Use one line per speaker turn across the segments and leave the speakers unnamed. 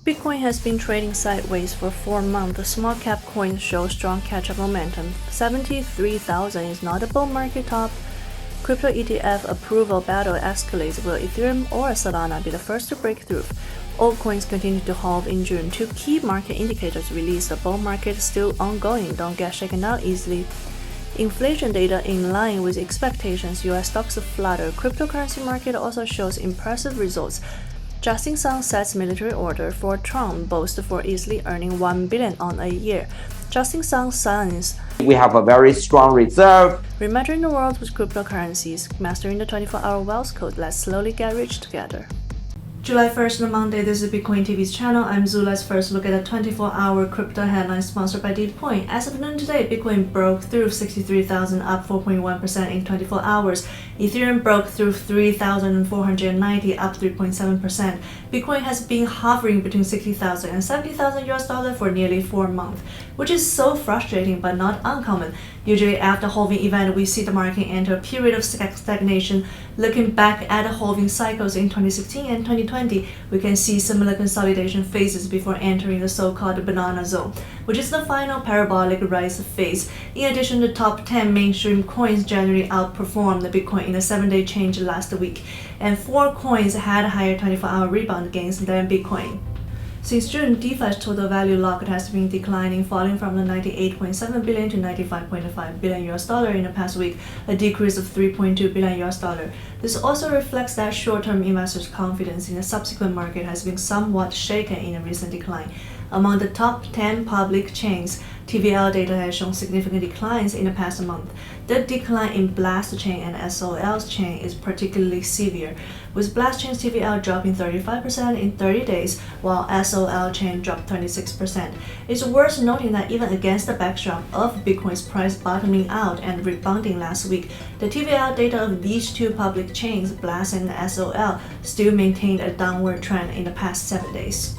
Bitcoin has been trading sideways for 4 months. Small cap coins show strong catch-up momentum. 73,000 is not a bull market top. Crypto ETF approval battle escalates. Will Ethereum or Solana be the first to break through? Altcoins continue to hold in June. Two key market indicators released. The bull market is still ongoing. Don't get shaken out easily. Inflation data in line with expectations. US stocks flutter. Cryptocurrency market also shows impressive results. Justin Sun sets military order for Trump boast for easily earning $1 billion on a year. Justin Sun signs.
We have a very strong reserve.
Reimagining the world with cryptocurrencies. Mastering the 24-hour wealth code. Let's slowly get rich together. July 1st, Monday, this is Bitcoin TV's channel. I'm Zu. Let's first look at the 24-hour crypto headlines sponsored by Bitcoin. As of noon today, Bitcoin broke through 63,000, up 4.1% in 24 hours. Ethereum broke through 3,490, up 3.7%. Bitcoin has been hovering between 60,000 and 70,000 US dollar for nearly 4 months, which is so frustrating but not uncommon. Usually after halving event, we see the market enter a period of stagnation. Looking back at the halving cycles in 2016 and 2020, we can see similar consolidation phases before entering the so-called banana zone, which is the final parabolic rise phase. In addition, the top 10 mainstream coins generally outperformed the Bitcoin in the 7-day change last week, and 4 coins had higher 24-hour rebound gains than Bitcoin. Since June, DeFi's total value locked has been declining, falling from the 98.7 billion to 95.5 billion US dollar in the past week, a decrease of 3.2 billion US dollar. This also reflects that short-term investors' confidence in the subsequent market has been somewhat shaken in a recent decline. Among the top 10 public chains, TVL data has shown significant declines in the past month. The decline in Blast Chain and SOL's chain is particularly severe, with Blast Chain's TVL dropping 35% in 30 days, while SOL chain dropped 26%. It's worth noting that even against the backdrop of Bitcoin's price bottoming out and rebounding last week, the TVL data of these two public chains, Blast and SOL, still maintained a downward trend in the past 7 days.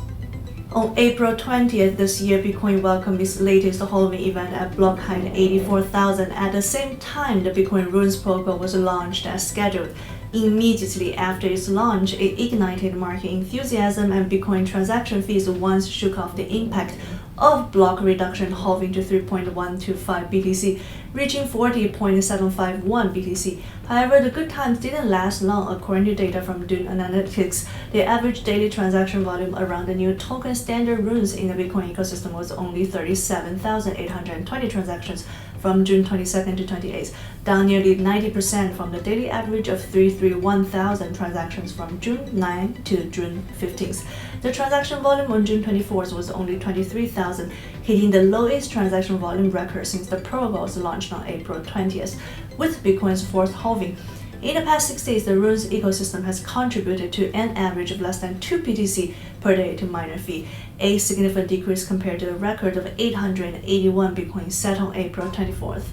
On April 20th this year, Bitcoin welcomed its latest halving event at block height 84,000. At the same time, the Bitcoin Runes protocol was launched as scheduled. Immediately after its launch, it ignited market enthusiasm, and Bitcoin transaction fees once shook off the impact of block reduction, halving to 3.125 BTC, reaching 40.751 BTC. However, the good times didn't last long. According to data from Dune Analytics, the average daily transaction volume around the new token standard runes in the Bitcoin ecosystem was only 37,820 transactions from June 22nd to 28th, down nearly 90% from the daily average of 331,000 transactions from June 9th to June 15th. The transaction volume on June 24th was only 23,000, hitting the lowest transaction volume record since the protocol was launched on April 20th, with Bitcoin's fourth halving. In the past 6 days, the Runes ecosystem has contributed to an average of less than 2 BTC per day to miner fee, a significant decrease compared to the record of 881 Bitcoin set on April 24th.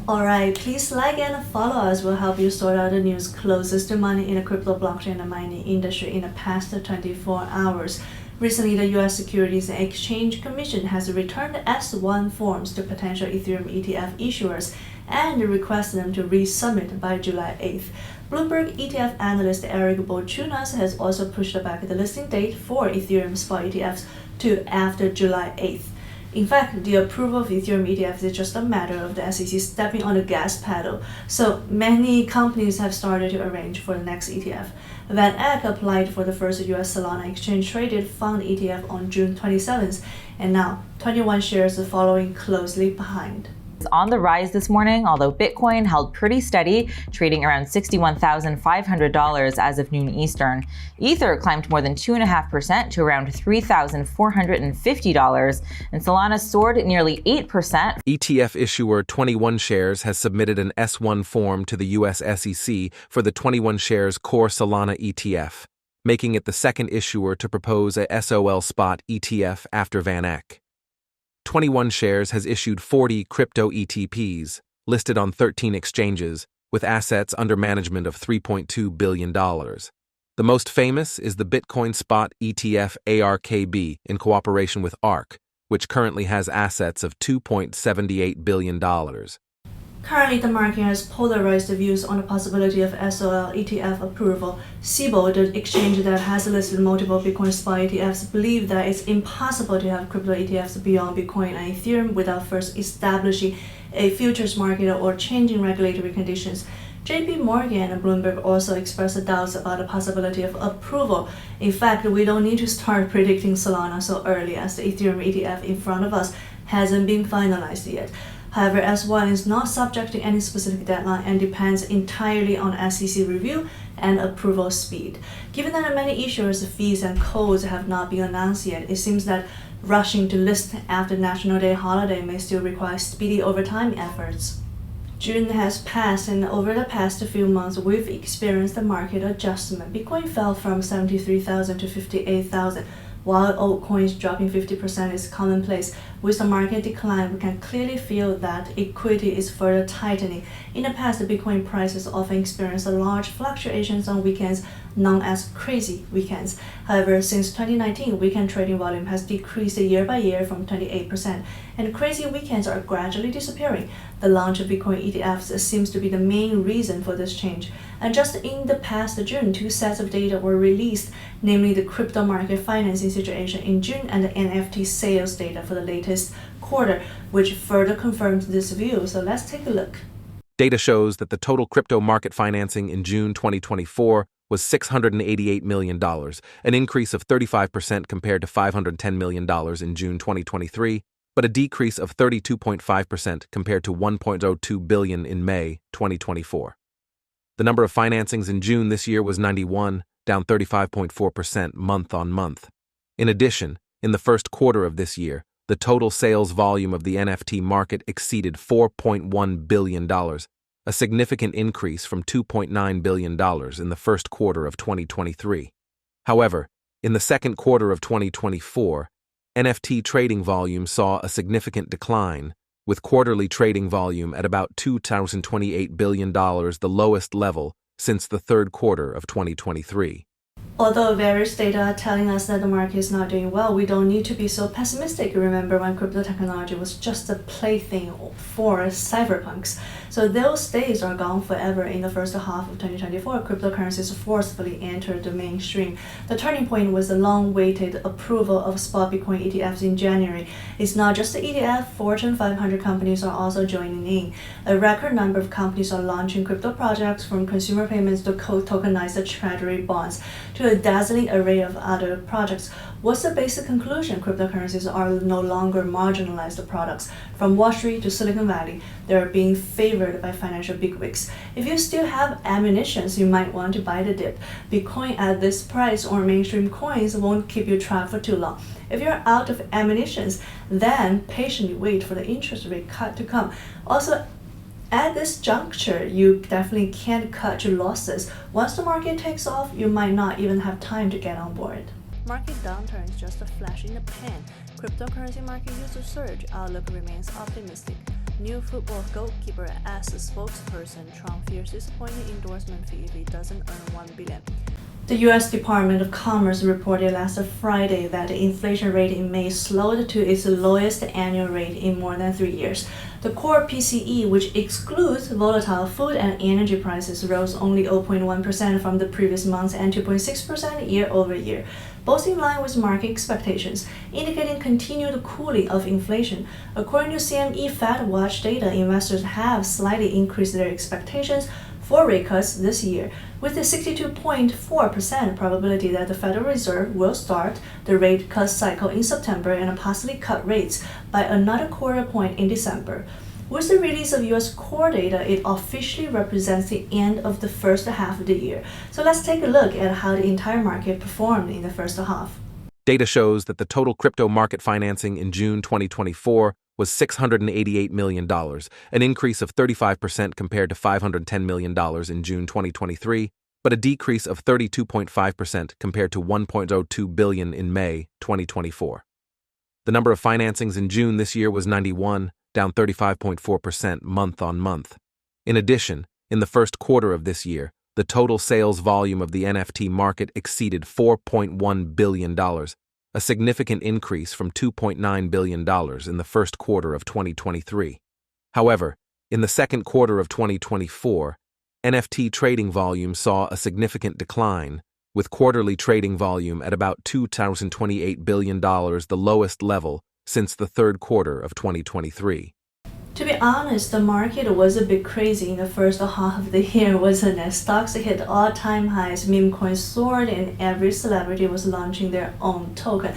Alright, please like and follow us. Will help you sort out the news closest to money in the crypto, blockchain, and mining industry in the past 24 hours. Recently, the U.S. Securities and Exchange Commission has returned S-1 forms to potential Ethereum ETF issuers and requested them to resubmit by July 8th. Bloomberg ETF analyst Eric Bochunas has also pushed back the listing date for Ethereum spot ETFs to after July 8th. In fact, the approval of Ethereum ETFs is just a matter of the SEC stepping on the gas pedal, so many companies have started to arrange for the next ETF. VanEck applied for the first US Solana exchange-traded fund ETF on June 27th, and now 21 shares are following closely behind.
On the rise this morning, although Bitcoin held pretty steady, trading around $61,500 as of noon Eastern. Ether climbed more than 2.5% to around $3,450, and Solana soared nearly 8%.
ETF issuer 21 Shares has submitted an S1 form to the US SEC for the 21 Shares Core Solana ETF, making it the second issuer to propose a SOL spot ETF after VanEck. 21 Shares has issued 40 crypto ETPs, listed on 13 exchanges, with assets under management of $3.2 billion. The most famous is the Bitcoin spot ETF ARKB in cooperation with ARK, which currently has assets of $2.78 billion.
Currently, the market has polarized views on the possibility of SOL ETF approval. SIBO, the exchange that has listed multiple Bitcoin spot ETFs, believe that it's impossible to have crypto ETFs beyond Bitcoin and Ethereum without first establishing a futures market or changing regulatory conditions. JP Morgan and Bloomberg also expressed doubts about the possibility of approval. In fact, we don't need to start predicting Solana so early, as the Ethereum ETF in front of us hasn't been finalized yet. However, S1 is not subject to any specific deadline and depends entirely on SEC review and approval speed. Given that many issuers' fees and codes have not been announced yet, it seems that rushing to list after National Day holiday may still require speedy overtime efforts. June has passed, and over the past few months, we've experienced a market adjustment. Bitcoin fell from 73,000 to 58,000. While altcoins dropping 50% is commonplace, with the market decline, we can clearly feel that equity is further tightening. In the past, the Bitcoin prices often experienced large fluctuations on weekends, known as crazy weekends. However, since 2019, weekend trading volume has decreased year by year from 28%, and crazy weekends are gradually disappearing. The launch of Bitcoin ETFs seems to be the main reason for this change. And just in the past June, two sets of data were released, namely the crypto market financing situation in June and the NFT sales data for the latest quarter, which further confirms this view. So let's take a look.
Data shows that the total crypto market financing in June 2024 was $688 million, an increase of 35% compared to $510 million in June 2023, but a decrease of 32.5% compared to $1.02 billion in May 2024. The number of financings in June this year was 91, down 35.4% month on month. In addition, in the first quarter of this year, the total sales volume of the NFT market exceeded $4.1 billion, a significant increase from $2.9 billion in the first quarter of 2023. However, in the second quarter of 2024, NFT trading volume saw a significant decline, with quarterly trading volume at about $2,028 billion, the lowest level since the third quarter of 2023.
Although various data are telling us that the market is not doing well, we don't need to be so pessimistic. Remember when crypto technology was just a plaything for cyberpunks. So those days are gone forever. In the first half of 2024, cryptocurrencies forcefully entered the mainstream. The turning point was the long-awaited approval of spot Bitcoin ETFs in January. It's not just the ETF, Fortune 500 companies are also joining in. A record number of companies are launching crypto projects, from consumer payments to tokenized treasury bonds to a dazzling array of other projects. What's the basic conclusion? Cryptocurrencies are no longer marginalized products. From Wall Street to Silicon Valley, they are being favored by financial bigwigs. If you still have ammunitions, you might want to buy the dip. Bitcoin at this price or mainstream coins won't keep you trapped for too long. If you're out of ammunitions, then patiently wait for the interest rate cut to come. Also, at this juncture, you definitely can't cut your losses. Once the market takes off, you might not even have time to get on board. Market downturn is just a flash in the pan. Cryptocurrency market used to surge. Outlook remains optimistic. New football goalkeeper asks spokesperson Trump fears disappointing endorsement fee if he doesn't earn $1 billion. The U.S. Department of Commerce reported last Friday that the inflation rate in May slowed to its lowest annual rate in more than 3 years. The core PCE, which excludes volatile food and energy prices, rose only 0.1% from the previous month and 2.6% year over year, both in line with market expectations, indicating continued cooling of inflation. According to CME Fed Watch data, investors have slightly increased their expectations for rate cuts this year, with a 62.4% probability that the Federal Reserve will start the rate cut cycle in September and possibly cut rates by another quarter point in December. With the release of U.S. core data, it officially represents the end of the first half of the year. So let's take a look at how the entire market performed in the first half.
Data shows that the total crypto market financing in June 2024 was $688 million, an increase of 35% compared to $510 million in June 2023, but a decrease of 32.5% compared to $1.02 billion in May 2024. The number of financings in June this year was 91, down 35.4% month on month. In addition, in the first quarter of this year, the total sales volume of the NFT market exceeded $4.1 billion, a significant increase from $2.9 billion in the first quarter of 2023. However, In the second quarter of 2024, NFT trading volume saw a significant decline, with quarterly trading volume at about $2,028 billion, the lowest level since the third quarter of 2023.
To be honest, the market was a bit crazy in the first half of the year, wasn't it? Stocks hit all-time highs, meme coins soared, and every celebrity was launching their own token.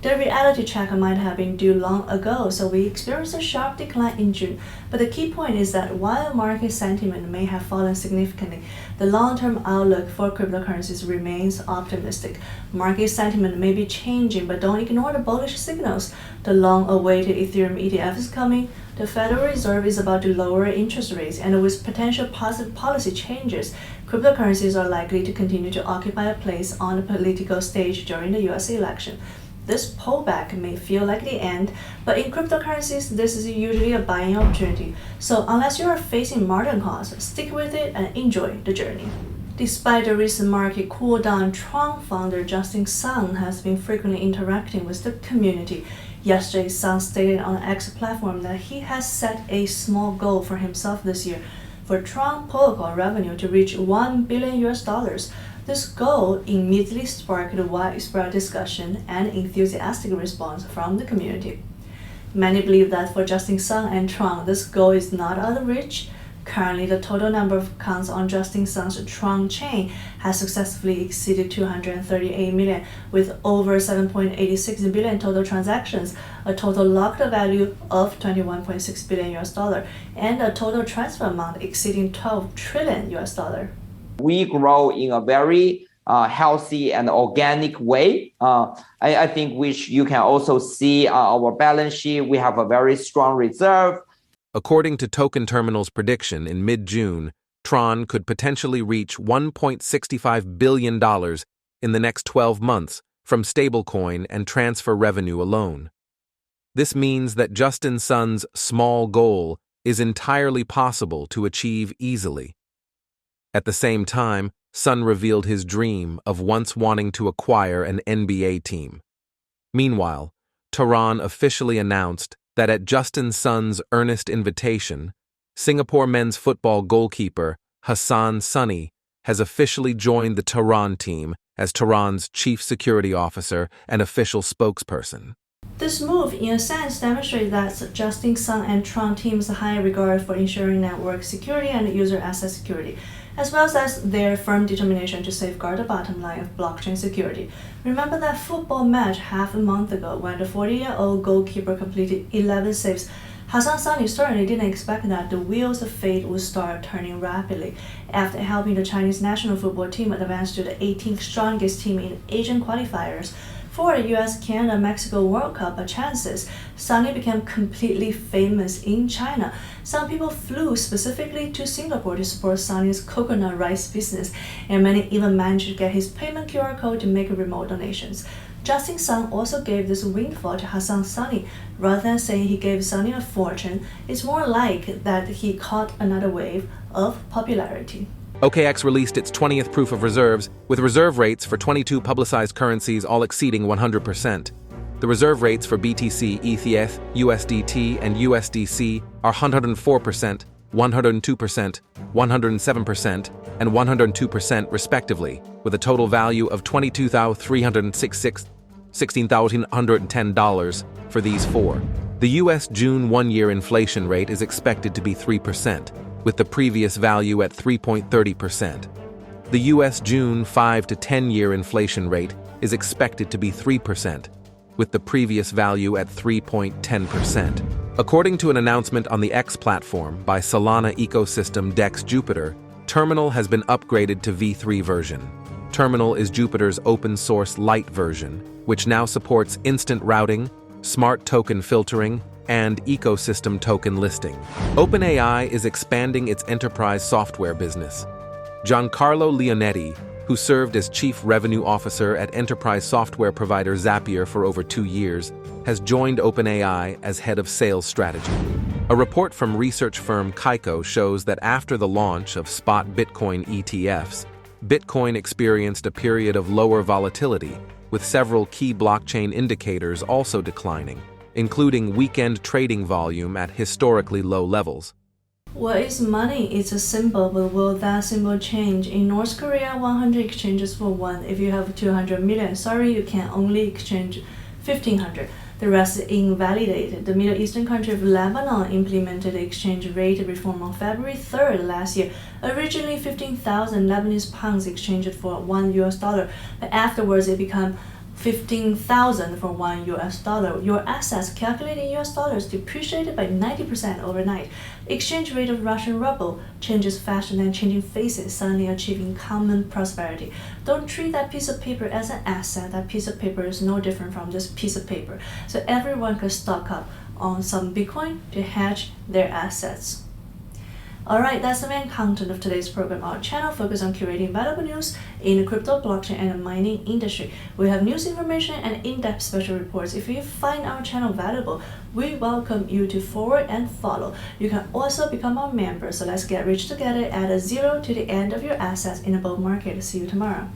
The reality check might have been due long ago, so we experienced a sharp decline in June. But the key point is that while market sentiment may have fallen significantly, the long-term outlook for cryptocurrencies remains optimistic. Market sentiment may be changing, but don't ignore the bullish signals. The long-awaited Ethereum ETF is coming. The Federal Reserve is about to lower interest rates, and with potential positive policy changes, cryptocurrencies are likely to continue to occupy a place on the political stage during the US election. This pullback may feel like the end, but in cryptocurrencies, this is usually a buying opportunity. So unless you are facing margin calls, stick with it and enjoy the journey. Despite the recent market cool down, Tron founder Justin Sun has been frequently interacting with the community. Yesterday, Sun stated on the X platform that he has set a small goal for himself this year for Tron protocol revenue to reach $1 billion. This goal immediately sparked widespread discussion and enthusiastic response from the community. Many believe that for Justin Sun and Tron, this goal is not out of reach. Currently, the total number of accounts on Justin Sun's Tron chain has successfully exceeded 238 million, with over 7.86 billion total transactions, a total locked value of $21.6 billion, and a total transfer amount exceeding $12 trillion.
We grow in a very healthy and organic way. I think which you can also see our balance sheet. We have a very strong reserve.
According to Token Terminal's prediction, in mid-June, Tron could potentially reach $1.65 billion in the next 12 months from stablecoin and transfer revenue alone. This means that Justin Sun's small goal is entirely possible to achieve easily. At the same time, Sun revealed his dream of once wanting to acquire an NBA team. Meanwhile, Tehran officially announced that at Justin Sun's earnest invitation, Singapore men's football goalkeeper Hassan Sunny has officially joined the Tehran team as Tehran's chief security officer and official spokesperson.
This move, in a sense, demonstrates that Justin Sun and Tron team's high regard for ensuring network security and user asset security, as well as their firm determination to safeguard the bottom line of blockchain security. Remember that football match half a month ago when the 40-year-old goalkeeper completed 11 saves? Hassan Sunny certainly didn't expect that the wheels of fate would start turning rapidly. After helping the Chinese national football team advance to the 18th strongest team in Asian qualifiers for the US-Canada-Mexico World Cup chances, Sunny became completely famous in China. Some people flew specifically to Singapore to support Sunny's coconut rice business, and many even managed to get his payment QR code to make remote donations. Justin Sun also gave this windfall to Hassan Sunny. Rather than saying he gave Sunny a fortune, it's more like that he caught another wave of popularity.
OKX released its 20th proof of reserves, with reserve rates for 22 publicized currencies all exceeding 100%. The reserve rates for BTC, ETH, USDT, and USDC are 104%, 102%, 107%, and 102% respectively, with a total value of $16,110 for these four. The US June one-year inflation rate is expected to be 3%, with the previous value at 3.30%. The US June 5 to 10-year inflation rate is expected to be 3%, with the previous value at 3.10%. According to an announcement on the X platform by Solana ecosystem DEX Jupiter, Terminal has been upgraded to V3 version. Terminal is Jupiter's open-source light version, which now supports instant routing, smart token filtering, and ecosystem token listing. OpenAI is expanding its enterprise software business. Giancarlo Leonetti, who served as chief revenue officer at enterprise software provider Zapier for over 2 years, has joined OpenAI as head of sales strategy. A report from research firm Kaiko shows that after the launch of spot Bitcoin ETFs, Bitcoin experienced a period of lower volatility, with several key blockchain indicators also declining, including weekend trading volume at historically low levels.
What is money? It's a symbol, but will that symbol change? In North Korea, 100 exchanges for one. If you have 200 million, sorry, you can only exchange 1,500. The rest is invalidated. The Middle Eastern country of Lebanon implemented the exchange rate reform on February 3rd last year. Originally, 15,000 Lebanese pounds exchanged for $1, but afterwards it became 15,000 for $1. Your assets calculated in US dollars depreciated by 90% overnight. Exchange rate of Russian ruble changes faster than changing faces, suddenly achieving common prosperity. Don't treat that piece of paper as an asset. That piece of paper is no different from this piece of paper. So everyone can stock up on some Bitcoin to hedge their assets. Alright, that's the main content of today's program. Our channel focuses on curating valuable news in the crypto, blockchain, and the mining industry. We have news information and in-depth special reports. If you find our channel valuable, we welcome you to forward and follow. You can also become our member. So let's get rich together. Add a zero to the end of your assets in a bull market. See you tomorrow.